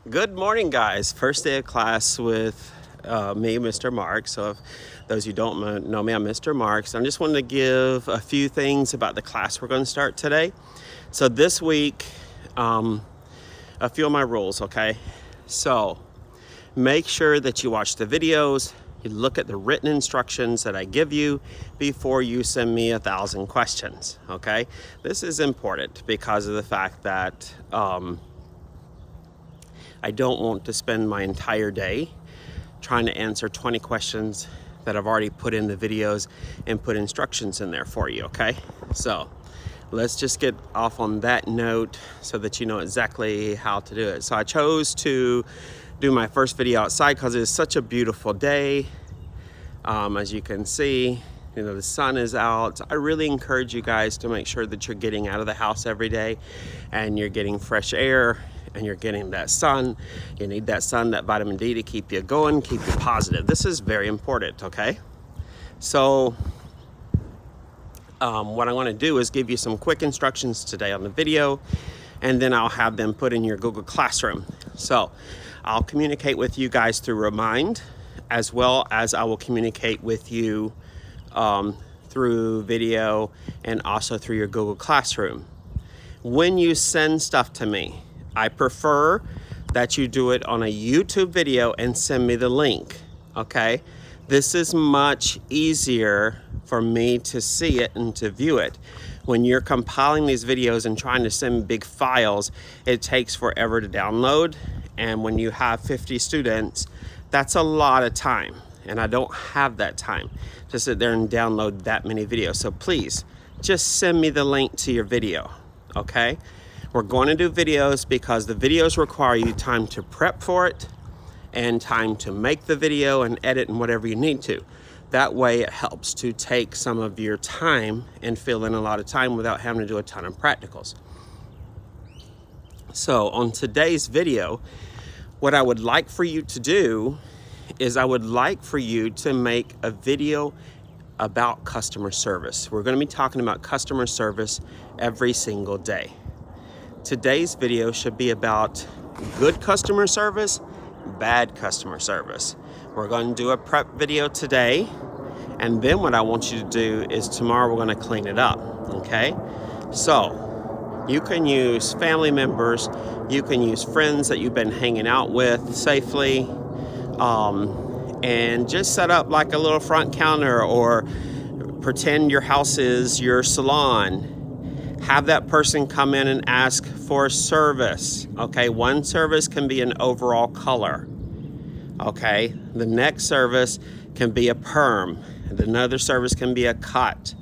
Good morning, guys. First day of class with me, Mr. Mark. So if those of you don't know me, I'm Mr. Marks. I just wanted to give a few things about the class we're going to start today. So this week, a few of my rules, okay? So make sure that you watch the videos, you look at the written instructions that I give you before you send me 1,000 questions, okay? This is important because of the fact that I don't want to spend my entire day trying to answer 20 questions that I've already put in the videos and put instructions in there for you, okay? So let's just get off on that note so that you know exactly how to do it. So I chose to do my first video outside because it's such a beautiful day. As you can see, you know, the sun is out. I really encourage you guys to make sure that you're getting out of the house every day and you're getting fresh air and you're getting that sun. You need that sun, that vitamin D to keep you going, keep you positive. This is very important, okay? So what I want to do is give you some quick instructions today on the video, and then I'll have them put in your Google Classroom. So I'll communicate with you guys through Remind, as well as I will communicate with you through video and also through your Google Classroom. When you send stuff to me, I prefer that you do it on a YouTube video and send me the link, okay? This is much easier for me to see it and to view it. When you're compiling these videos and trying to send big files, it takes forever to download. And when you have 50 students, that's a lot of time. And I don't have that time to sit there and download that many videos. So please, just send me the link to your video, okay? We're going to do videos because the videos require you time to prep for it and time to make the video and edit and whatever you need to. That way it helps to take some of your time and fill in a lot of time without having to do a ton of practicals. So on today's video, what I would like for you to do is I would like for you to make a video about customer service. We're going to be talking about customer service every single day. Today's video should be about good customer service, bad customer service. We're going to do a prep video today, and then what I want you to do is tomorrow we're going to clean it up, okay? So you can use family members, you can use friends that you've been hanging out with safely, and just set up like a little front counter or pretend your house is your salon. Have that person come in and ask for service, okay? One service can be an overall color, okay? The next service can be a perm. Another service can be a cut.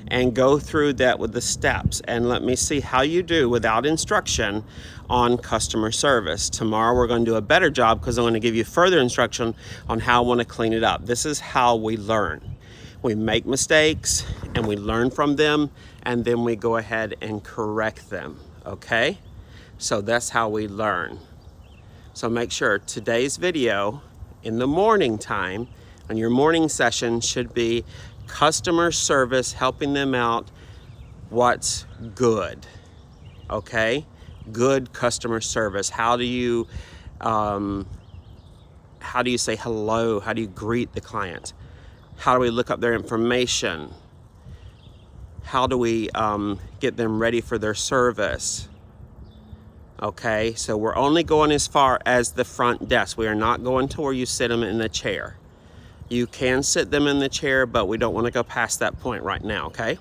And go through that with the steps and let me see how you do without instruction on customer service. Tomorrow we're going to do a better job because I'm going to give you further instruction on how I want to clean it up. This is how we learn. We make mistakes and we learn from them, and then we go ahead and correct them, okay? So that's how we learn. So make sure today's video in the morning time on your morning session should be customer service, helping them out. What's good, okay? Good customer service. How do you say hello? How do you greet the client? How do we look up their information? How do we get them ready for their service? Okay, so we're only going as far as the front desk. We are not going to where you sit them in the chair. You can sit them in the chair, but we don't want to go past that point right now, okay?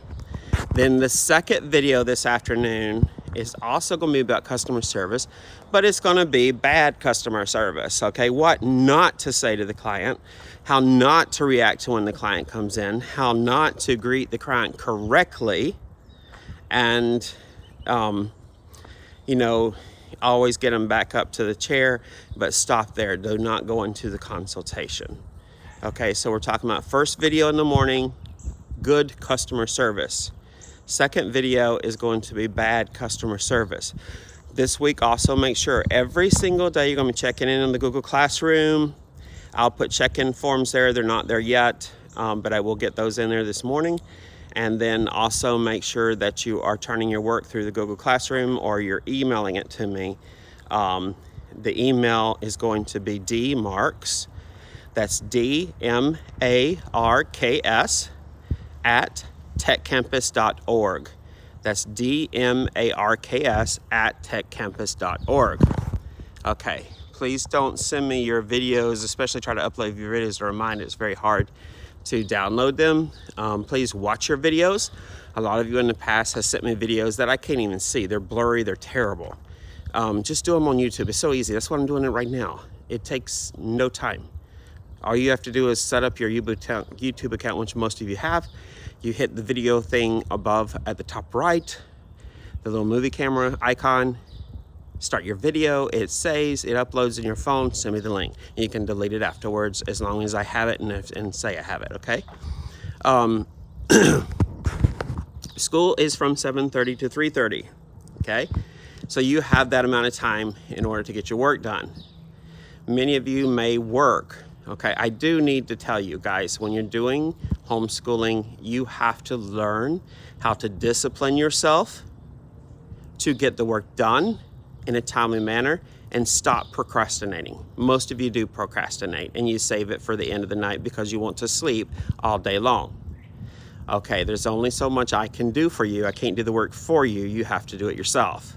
Then the second video this afternoon is also going to be about customer service, but it's going to be bad customer service, okay? What not to say to the client, how not to react to when the client comes in, how not to greet the client correctly, and, always get them back up to the chair, but stop there. Do not go into the consultation. Okay, so we're talking about first video in the morning, good customer service. Second video is going to be bad customer service. This week also make sure every single day you're going to be checking in the Google Classroom. I'll put check-in forms there. They're not there yet, but I will get those in there this morning. And then also make sure that you are turning your work through the Google Classroom or you're emailing it to me The email is going to be dmarks, that's DMARKS, at techcampus.org. That's DMARKS at techcampus.org. Okay, please don't send me your videos, especially try to upload your videos to Remind. It's very hard to download them. Please watch your videos. A lot of you in the past has sent me videos that I can't even see. They're blurry, they're terrible. Just do them on YouTube. It's so easy. That's what I'm doing it right now. It takes no time. All you have to do is set up your YouTube account, which most of you have. You hit the video thing above at the top right, the little movie camera icon, start your video, it saves, it uploads in your phone, send me the link. You can delete it afterwards as long as I have it and say I have it, okay? School is from 7:30 to 3:30, okay? So you have that amount of time in order to get your work done. Many of you may work, okay? I do need to tell you guys, when you're doing homeschooling, you have to learn how to discipline yourself to get the work done in a timely manner and stop procrastinating. Most of you do procrastinate and you save it for the end of the night because you want to sleep all day long. Okay, there's only so much I can do for you. I can't do the work for you. You have to do it yourself.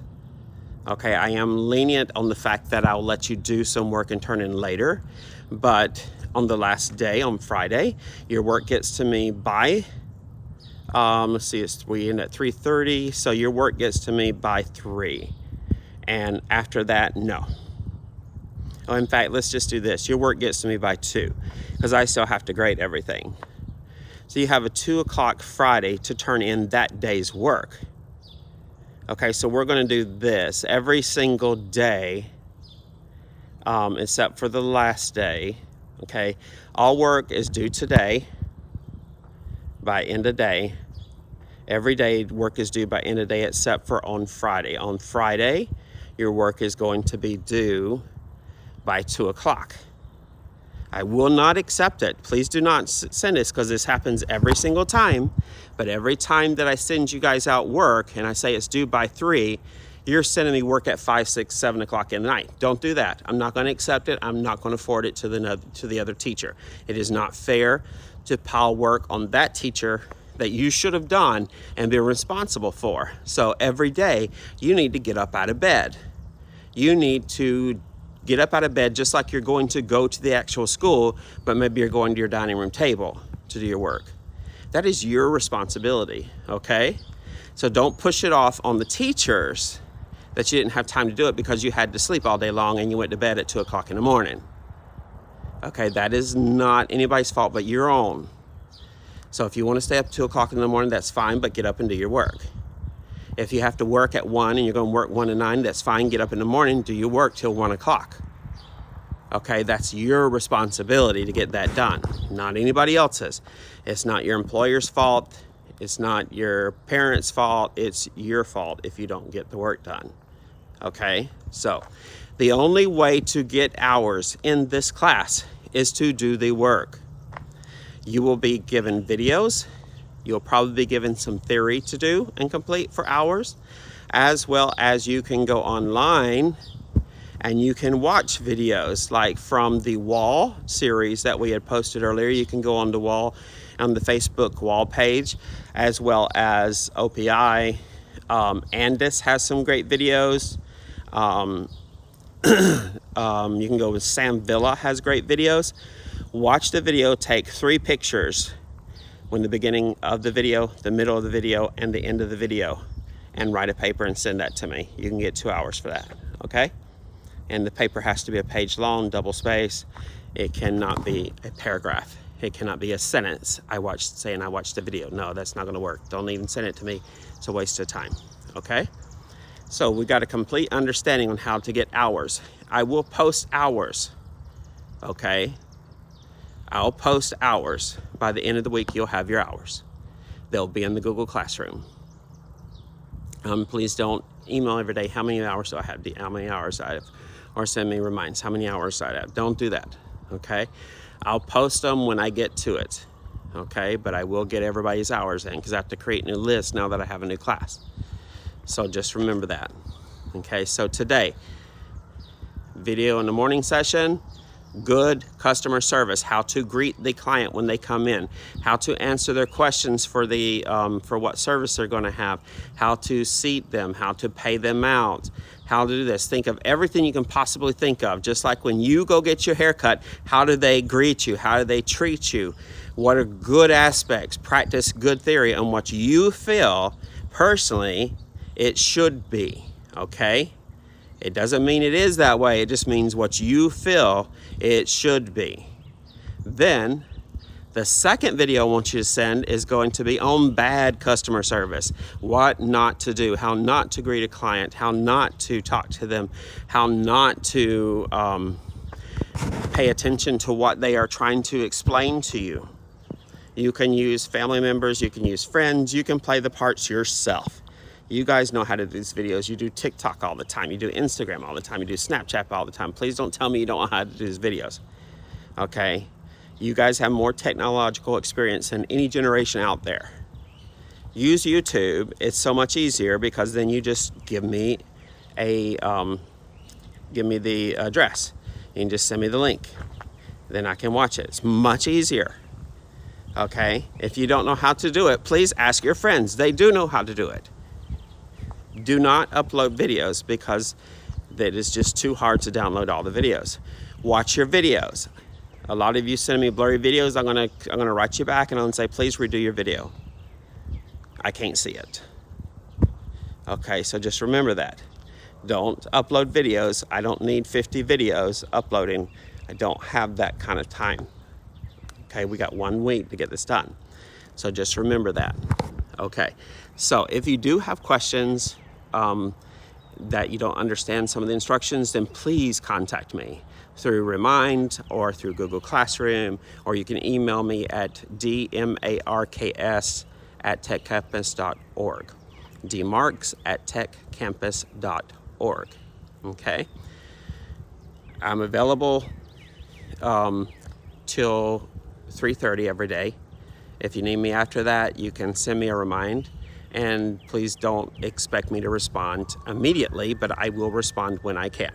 Okay, I am lenient on the fact that I'll let you do some work and turn in later, but on the last day, on Friday, your work gets to me by, let's see, we end at 3:30, so your work gets to me by 3. And after that, no. Oh, in fact, let's just do this. Your work gets to me by 2, because I still have to grade everything. So you have a 2 o'clock Friday to turn in that day's work. Okay, so we're gonna do this every single day, except for the last day, okay? All work is due today by end of day. Every day work is due by end of day except for on Friday. On Friday, your work is going to be due by 2 o'clock. I will not accept it. Please do not send this, because this happens every single time. But every time that I send you guys out work and I say it's due by 3, you're sending me work at 5, 6, 7 o'clock in the night. Don't do that. I'm not going to accept it. I'm not going to forward it to the other teacher. It is not fair to pile work on that teacher that you should have done and be responsible for. So every day you need to get up out of bed. You need to get up out of bed just like you're going to go to the actual school, but maybe you're going to your dining room table to do your work. That is your responsibility, okay? So don't push it off on the teachers that you didn't have time to do it because you had to sleep all day long and you went to bed at 2 o'clock in the morning. Okay, that is not anybody's fault but your own. So if you want to stay up 2 o'clock in the morning, that's fine, but get up and do your work. If you have to work at 1 and you're going to work 1 to 9, that's fine. Get up in the morning, do your work till 1 o'clock. Okay, that's your responsibility to get that done, not anybody else's. It's not your employer's fault. It's not your parents' fault. It's your fault if you don't get the work done. Okay, so the only way to get hours in this class is to do the work. You will be given videos. You'll probably be given some theory to do and complete for hours, as well as you can go online and you can watch videos like from the wall series that we had posted earlier. You can go on the wall, on the Facebook wall page, as well as OPI. Andis has some great videos. You can go with Sam Villa has great videos. Watch the video, take 3 pictures when the beginning of the video, the middle of the video, and the end of the video, and write a paper and send that to me. You can get 2 hours for that, okay? And the paper has to be a page long, double space. It cannot be a paragraph. It cannot be a sentence. I watched the video. No, that's not gonna work. Don't even send it to me. It's a waste of time, okay? So we got a complete understanding on how to get hours. I will post hours, okay? I'll post hours. By the end of the week, you'll have your hours. They'll be in the Google Classroom. Please don't email every day, how many hours do I have, how many hours I have, or send me reminds, how many hours I have. Don't do that, okay? I'll post them when I get to it, okay? But I will get everybody's hours in because I have to create a new list now that I have a new class. So just remember that, okay? So today, video in the morning session, good customer service, how to greet the client when they come in, how to answer their questions for the for what service they're going to have, how to seat them, how to pay them out, how to do this. Think of everything you can possibly think of. Just like when you go get your hair cut, how do they greet you? How do they treat you? What are good aspects? Practice good theory on what you feel personally it should be, okay? It doesn't mean it is that way. It just means what you feel it should be. Then the second video I want you to send is going to be on bad customer service. What not to do, how not to greet a client, how not to talk to them, how not to pay attention to what they are trying to explain to you. You can use family members, you can use friends, you can play the parts yourself. You guys know how to do these videos. You do TikTok all the time. You do Instagram all the time. You do Snapchat all the time. Please don't tell me you don't know how to do these videos, okay? You guys have more technological experience than any generation out there. Use YouTube. It's so much easier because then you just give me the address. You can just send me the link. Then I can watch it. It's much easier, okay? If you don't know how to do it, please ask your friends. They do know how to do it. Do not upload videos because it is just too hard to download all the videos. Watch your videos. A lot of you send me blurry videos. I'm gonna write you back and I'm gonna say, please redo your video. I can't see it. Okay, so just remember that. Don't upload videos. I don't need 50 videos uploading. I don't have that kind of time. Okay, we got 1 week to get this done. So just remember that. Okay, so if you do have questions that you don't understand some of the instructions, then please contact me through Remind or through Google Classroom, or you can email me at dmarks@techcampus.org. dmarks@techcampus.org. Okay, I'm available till 3:30 every day. If you need me after that, you can send me a remind. And please don't expect me to respond immediately, but I will respond when I can.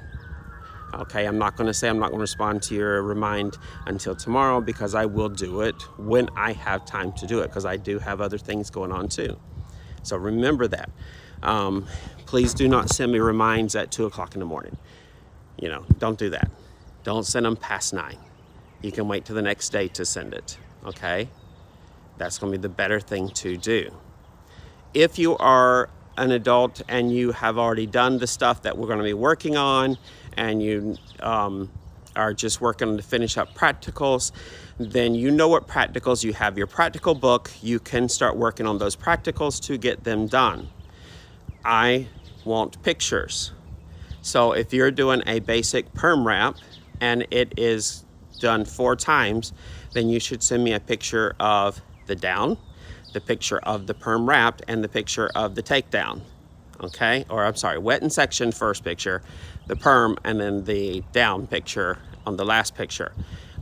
Okay, I'm not going to say I'm not going to respond to your remind until tomorrow, because I will do it when I have time to do it, because I do have other things going on too. So remember that. Please do not send me reminds at 2 o'clock in the morning. You know, don't do that. Don't send them past 9. You can wait till the next day to send it, okay? That's going to be the better thing to do. If you are an adult and you have already done the stuff that we're going to be working on, and you are just working to finish up practicals, then you know what practicals, you have your practical book, you can start working on those practicals to get them done. I want pictures. So if you're doing a basic perm wrap and it is done 4 times, then you should send me a picture of the down, the picture of the perm wrapped, and the picture of the takedown, okay? Or I'm sorry, wet and section first picture, the perm, and then the down picture on the last picture.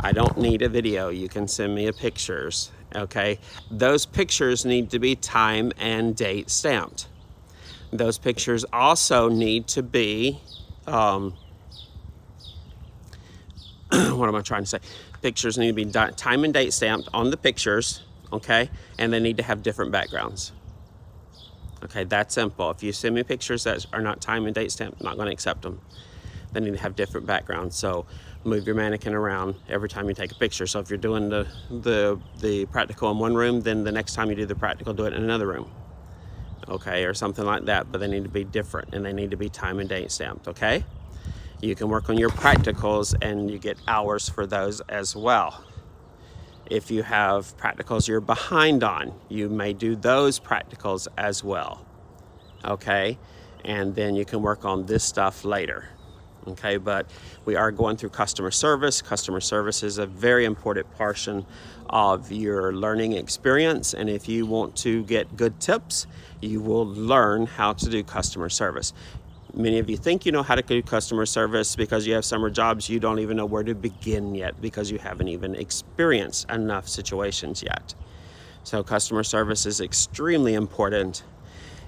I don't need a video. You can send me pictures, okay? Those pictures need to be time and date stamped. Those pictures also need to be, what am I trying to say? Pictures need to be time and date stamped on the pictures, okay? And they need to have different backgrounds. Okay, that's simple. If you send me pictures that are not time and date stamped, I'm not going to accept them. They need to have different backgrounds. So move your mannequin around every time you take a picture. So if you're doing the practical in one room, then the next time you do the practical, do it in another room. Okay, or something like that. But they need to be different, and they need to be time and date stamped, okay? You can work on your practicals and you get hours for those as well. If you have practicals you're behind on, you may do those practicals as well, okay? And then you can work on this stuff later, okay? But we are going through customer service. Customer service is a very important portion of your learning experience, and if you want to get good tips, you will learn how to do customer service. Many of you think you know how to do customer service because you have summer jobs. You don't even know where to begin yet because you haven't even experienced enough situations yet. So customer service is extremely important.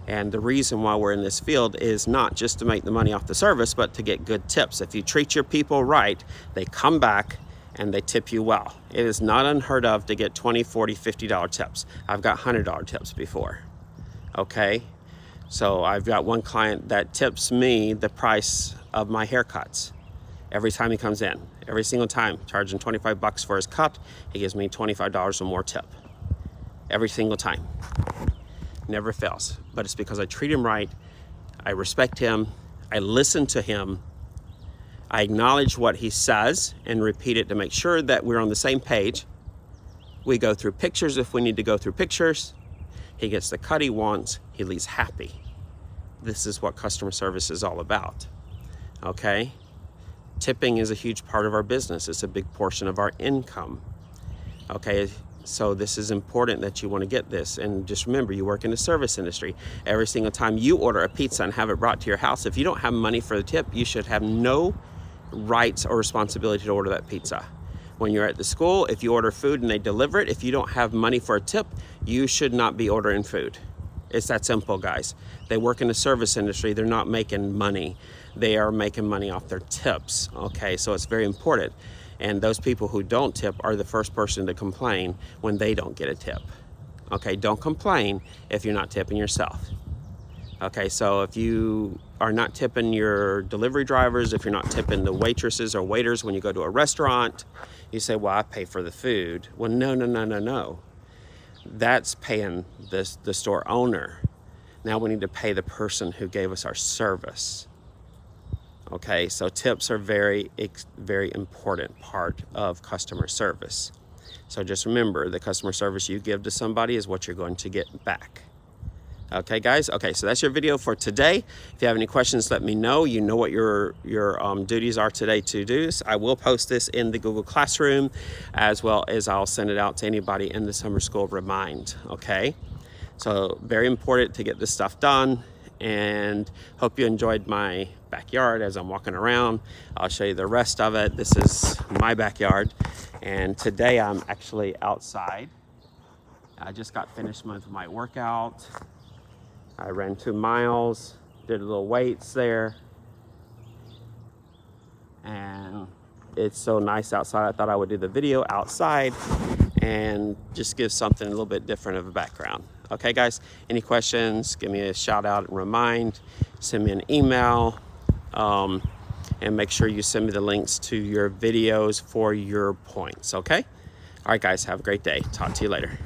And the reason why we're in this field is not just to make the money off the service, but to get good tips. If you treat your people right, they come back and they tip you well. It is not unheard of to get $20, $40, $50 tips. I've got $100 tips before, okay? So I've got one client that tips me the price of my haircuts every time he comes in. Every single time, charging $25 for his cut, he gives me $25 or more tip. Every single time. Never fails. But it's because I treat him right, I respect him, I listen to him, I acknowledge what he says and repeat it to make sure that we're on the same page. We go through pictures if we need to go through pictures. He gets the cut he wants, he leaves happy. This is what customer service is all about, okay? Tipping is a huge part of our business. It's a big portion of our income, okay? So this is important that you want to get this. And just remember, you work in the service industry. Every single time you order a pizza and have it brought to your house, if you don't have money for the tip, you should have no rights or responsibility to order that pizza. When you're at the school, if you order food and they deliver it, if you don't have money for a tip, you should not be ordering food. It's that simple, guys. They work in the service industry. They're not making money. They are making money off their tips, okay? So it's very important. And those people who don't tip are the first person to complain when they don't get a tip. Okay, don't complain if you're not tipping yourself. Okay, so if you are not tipping your delivery drivers, if you're not tipping the waitresses or waiters when you go to a restaurant, you say, well, I pay for the food. Well, no. That's paying the store owner. Now we need to pay the person who gave us our service. Okay, so tips are very important part of customer service. So just remember, the customer service you give to somebody is what you're going to get back. Okay, guys? Okay, so that's your video for today. If you have any questions, let me know. You know what your duties are today to do. I will post this in the Google Classroom, as well as I'll send it out to anybody in the summer school Remind, okay? So very important to get this stuff done, and hope you enjoyed my backyard as I'm walking around. I'll show you the rest of it. This is my backyard, and today I'm actually outside. I just got finished with my workout. I ran 2 miles, did a little weights there, and it's so nice outside. I thought I would do the video outside and just give something a little bit different of a background. Okay, guys, any questions, give me a shout out and Remind, send me an email, and make sure you send me the links to your videos for your points, okay? All right, guys, have a great day. Talk to you later.